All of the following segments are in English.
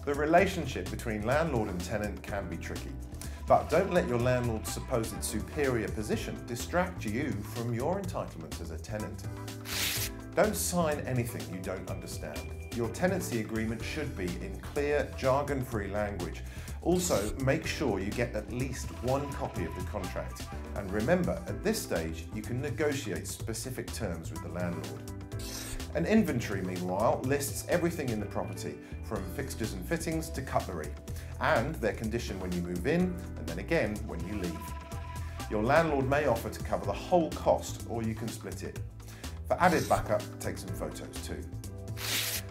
The relationship between landlord and tenant can be tricky, but don't let your landlord's supposed superior position distract you from your entitlements as a tenant. Don't sign anything you don't understand. Your tenancy agreement should be in clear, jargon-free language. Also, make sure you get at least one copy of the contract. And remember, at this stage, you can negotiate specific terms with the landlord. An inventory, meanwhile, lists everything in the property, from fixtures and fittings to cutlery, and their condition when you move in, and then again when you leave. Your landlord may offer to cover the whole cost, or you can split it. For added backup, take some photos too.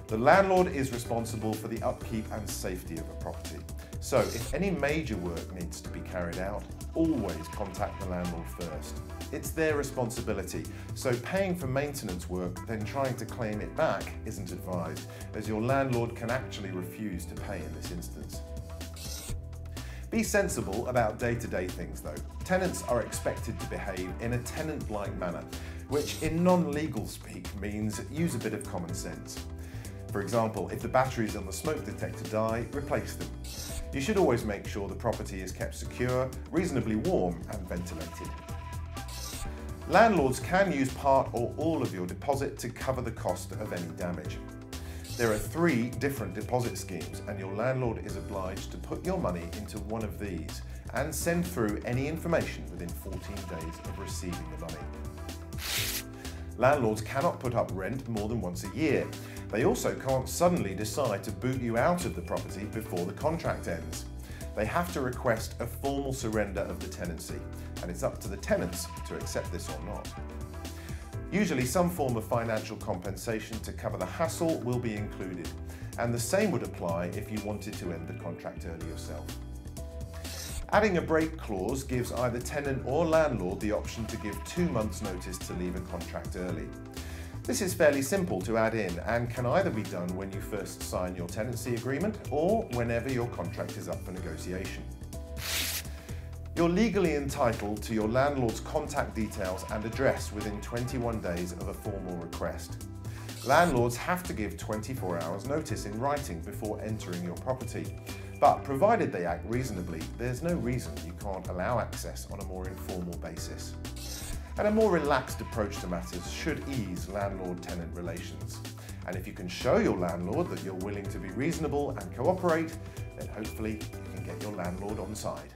The landlord is responsible for the upkeep and safety of a property. So if any major work needs to be carried out, always contact the landlord first. It's their responsibility, so paying for maintenance work, then trying to claim it back isn't advised, as your landlord can actually refuse to pay in this instance. Be sensible about day-to-day things though. Tenants are expected to behave in a tenant-like manner, which in non-legal speak means use a bit of common sense. For example, if the batteries on the smoke detector die, replace them. You should always make sure the property is kept secure, reasonably warm and ventilated. Landlords can use part or all of your deposit to cover the cost of any damage. There are 3 different deposit schemes, and your landlord is obliged to put your money into one of these and send through any information within 14 days of receiving the money. Landlords cannot put up rent more than once a year. They also can't suddenly decide to boot you out of the property before the contract ends. They have to request a formal surrender of the tenancy, and it's up to the tenants to accept this or not. Usually some form of financial compensation to cover the hassle will be included, and the same would apply if you wanted to end the contract early yourself. Adding a break clause gives either tenant or landlord the option to give 2 months' notice to leave a contract early. This is fairly simple to add in and can either be done when you first sign your tenancy agreement or whenever your contract is up for negotiation. You're legally entitled to your landlord's contact details and address within 21 days of a formal request. Landlords have to give 24 hours notice in writing before entering your property, but provided they act reasonably, there's no reason you can't allow access on a more informal basis. And a more relaxed approach to matters should ease landlord-tenant relations. And if you can show your landlord that you're willing to be reasonable and cooperate, then hopefully you can get your landlord on side.